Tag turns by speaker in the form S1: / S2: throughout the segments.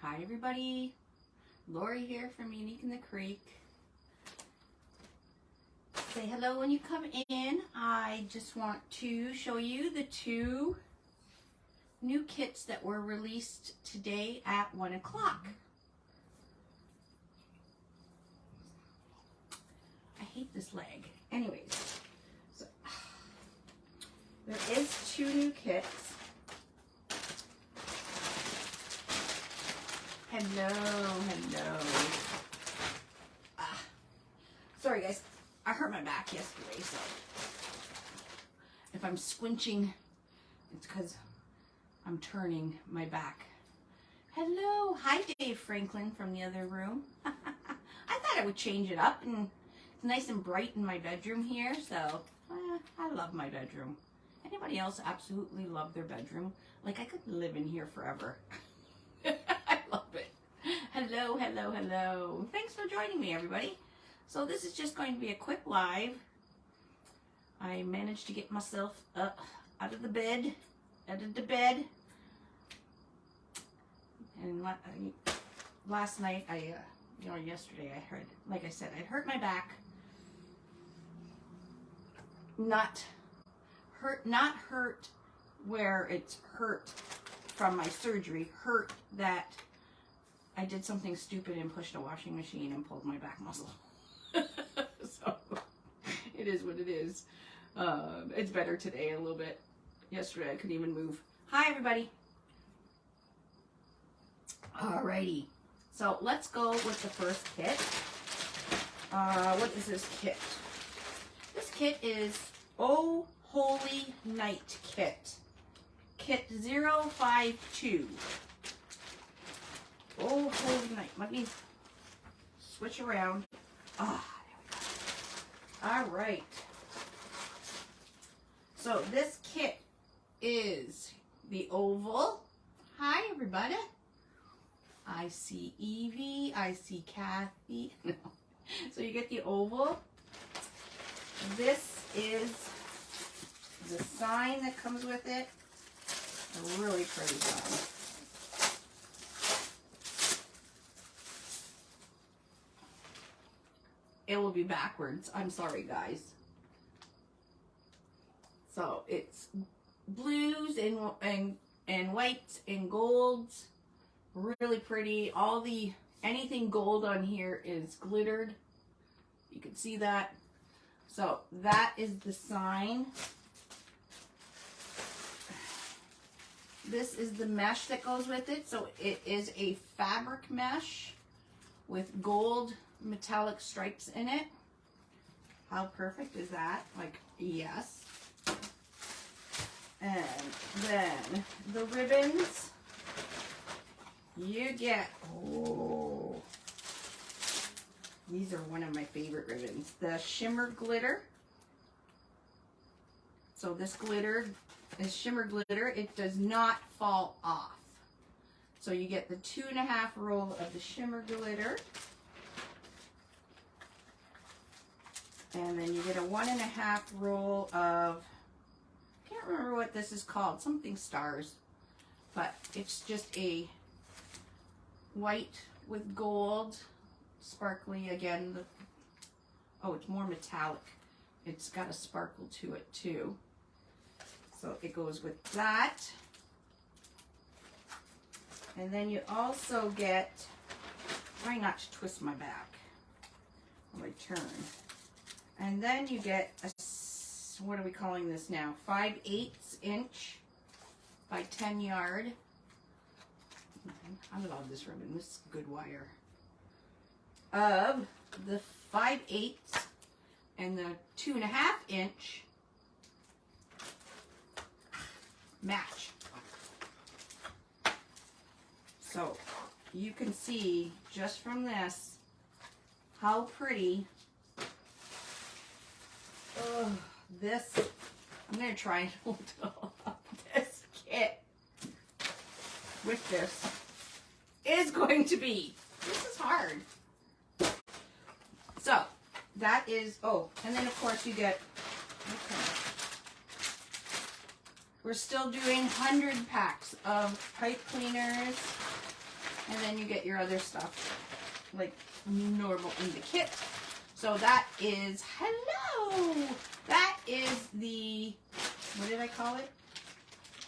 S1: Hi everybody, Laurie here from Unique in the Creek. Say hello when you come in. I just want to show you the 2 new kits that were released today at 1 o'clock. I hate this leg. Anyways, so there is 2 new kits. Hello. Sorry guys, I hurt my back yesterday, so if I'm squinching, it's because I'm turning my back. Hello, hi Dave Franklin from the other room. I thought I would change it up, and it's nice and bright in my bedroom here, so I love my bedroom. Anybody else absolutely love their bedroom? Like, I could live in here forever. I love it. Hello. Thanks for joining me, everybody. So this is just going to be a quick live. I managed to get myself up out of the bed. And last night, yesterday I heard, like I said, I hurt my back. Not hurt where it's hurt from my surgery, hurt that I did something stupid and pushed a washing machine and pulled my back muscle. So it is what it is. It's better today a little bit. Yesterday I couldn't even move. Hi everybody. Alrighty. So let's go with the first kit. What is this kit? This kit is Oh Holy Night Kit. Kit 052. Oh Holy Night. Let me switch around. There we go. Alright. So this kit is the oval. Hi everybody. I see Evie. I see Kathy. So you get the oval. This is the sign that comes with it. A really pretty sign. It will be backwards. I'm sorry, guys. So it's blues and whites and golds. Really pretty. Anything gold on here is glittered. You can see that. So that is the sign. This is the mesh that goes with it. So it is a fabric mesh with gold metallic stripes in it. How perfect is that? Like, yes. And then the ribbons. You get, these are one of my favorite ribbons. The shimmer glitter. So this glitter is shimmer glitter. It does not fall off. So you get the 2.5 roll of the shimmer glitter. And then you get a 1.5 roll of, I can't remember what this is called, something stars. But it's just a white with gold, sparkly again. It's more metallic. It's got a sparkle to it too. So it goes with that. And then you also get, try not to twist my back when I turn. And then you get a, what are we calling this now? 5/8 inch by 10 yard. I love this ribbon. This is good wire. Of the 5/8 and the 2.5 inch match. So you can see just from this how pretty this, I'm going to try and hold up this kit with this is going to be. This is hard. So that is, and then of course you get, we're still doing 100 packs of pipe cleaners And then you get your other stuff like normal in the kit. So that is, hello! That is the, what did I call it?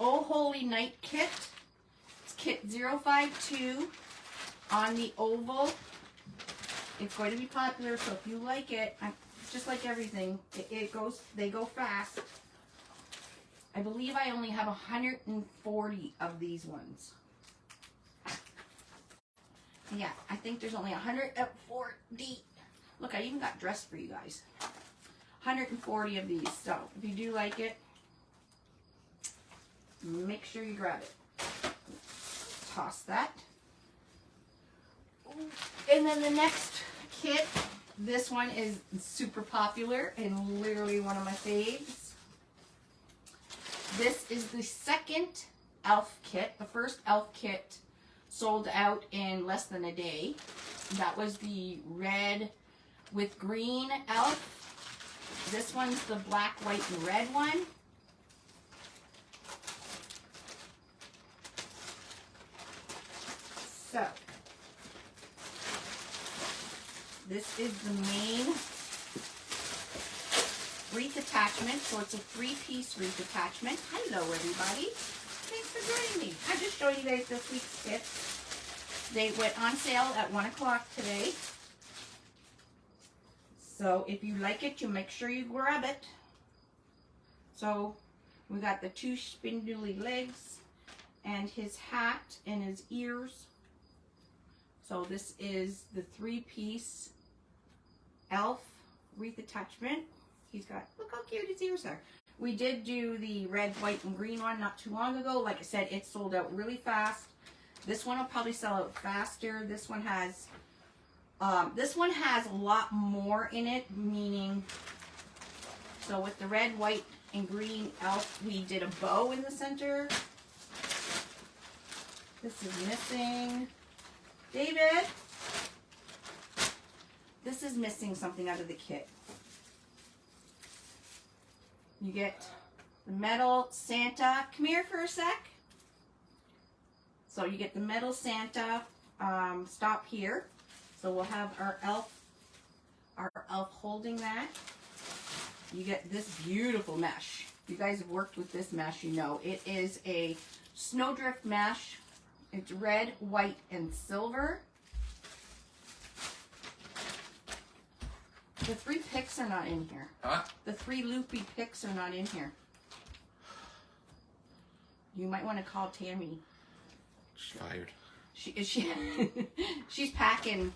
S1: Oh Holy Night kit. It's kit 052 on the oval. It's going to be popular, so if you like it, just like everything, they go fast. I believe I only have 140 of these ones. Yeah, I think there's only 140. Look, I even got dressed for you guys. 140 of these. So, if you do like it, make sure you grab it. Toss that. And then the next kit, this one is super popular and literally one of my faves. This is the second elf kit. The first elf kit sold out in less than a day. That was the red with green elf. This one's the black, white, and red one. So, this is the main wreath attachment. So it's a 3-piece wreath attachment. Hello, everybody. Thanks for joining me. I'm just showing you guys this week's kits. They went on sale at 1 o'clock today. So if you like it, you make sure you grab it. So we got the 2 spindly legs and his hat and his ears. So this is the 3-piece elf wreath attachment. He's got, look how cute his ears are. We did do the red, white, and green one not too long ago. Like I said, it sold out really fast. This one will probably sell out faster. This one has a lot more in it, meaning, so with the red, white, and green elf, we did a bow in the center. This is missing. David, this is missing something out of the kit. You get the metal Santa. Come here for a sec. So you get the metal Santa stop here. So we'll have our elf holding that. You get this beautiful mesh. If you guys have worked with this mesh, you know it is a snowdrift mesh. It's red, white, and silver. The 3 picks are not in here.
S2: Huh?
S1: The 3 loopy picks are not in here. You might want to call Tammy.
S2: She's fired.
S1: She's packing.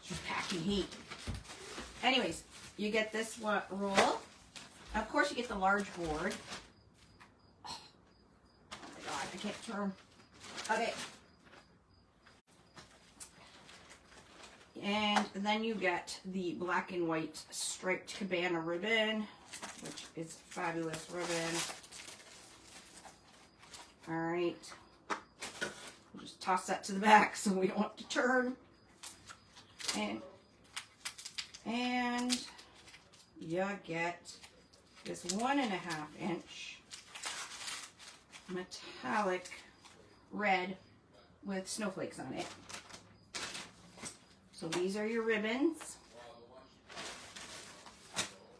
S1: She's packing heat. Anyways, you get this roll. Of course, you get the large board. Oh my god, I can't turn. Okay. And then you get the black and white striped cabana ribbon, which is fabulous ribbon. All right. We'll just toss that to the back so we don't have to turn. And you get this 1.5 inch metallic red with snowflakes on it. So these are your ribbons.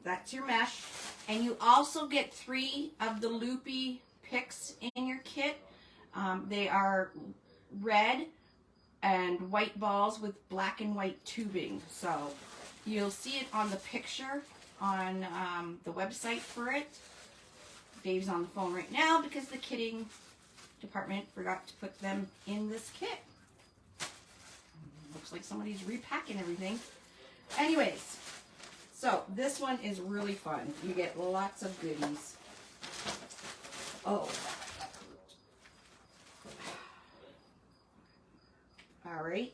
S1: That's your mesh. And you also get 3 of the loopy picks in your kit. They are red and white balls with black and white tubing. So you'll see it on the picture on the website for it. Dave's on the phone right now because the kitting department forgot to put them in this kit. Looks like somebody's repacking everything. Anyways, so this one is really fun. You get lots of goodies. Oh. All right.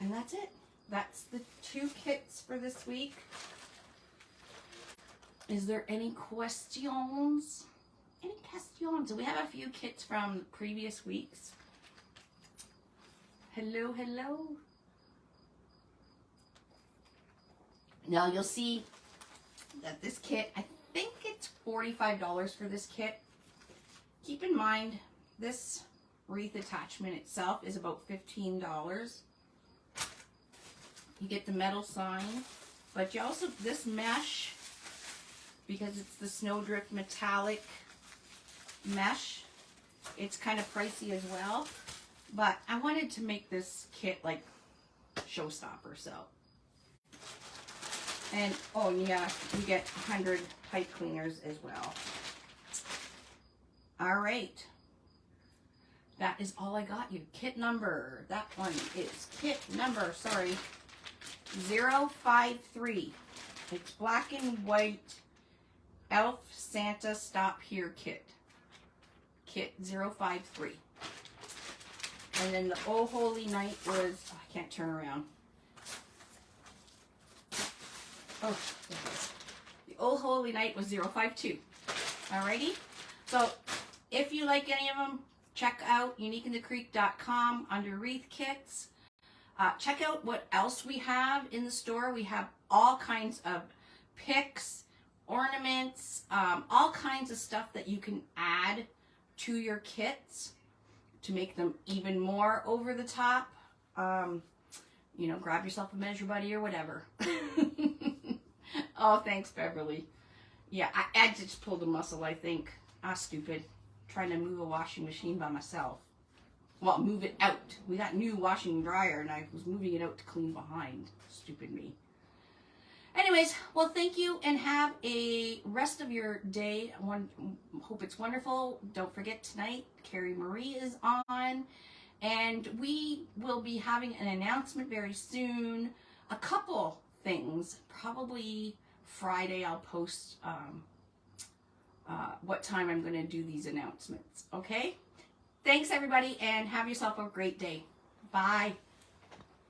S1: And that's it. That's the 2 kits for this week. Is there any questions? Any questions? We have a few kits from previous weeks. Hello, hello. Now you'll see that this kit, I think it's $45 for this kit. Keep in mind, this wreath attachment itself is about $15. You get the metal sign, but you also, this mesh, because it's the Snowdrift metallic mesh, it's kind of pricey as well. But I wanted to make this kit like showstopper, so. And, oh yeah, you get 100 pipe cleaners as well. All right. That is all I got you. Kit number, that one is kit number, sorry, 053. It's black and white Elf Santa Stop Here kit. Kit 053. And then the Oh Holy Night was, oh, I can't turn around. Oh, there it is. The Oh Holy Night was 052. Alrighty. So if you like any of them, check out uniqueinthecreek.com under wreath kits. Check out what else we have in the store. We have all kinds of picks, ornaments, all kinds of stuff that you can add to your kits to make them even more over the top. You know, grab yourself a measure buddy or whatever. Oh, thanks, Beverly. Yeah, I just pulled a muscle, I think. Stupid. Trying to move a washing machine by myself. Well, move it out. We got new washing and dryer, and I was moving it out to clean behind. Stupid me. Anyways, well, thank you, and have a rest of your day. Hope it's wonderful. Don't forget, tonight, Carrie Marie is on, and we will be having an announcement very soon. A couple things. Probably Friday I'll post what time I'm going to do these announcements. Okay? Thanks, everybody, and have yourself a great day. Bye.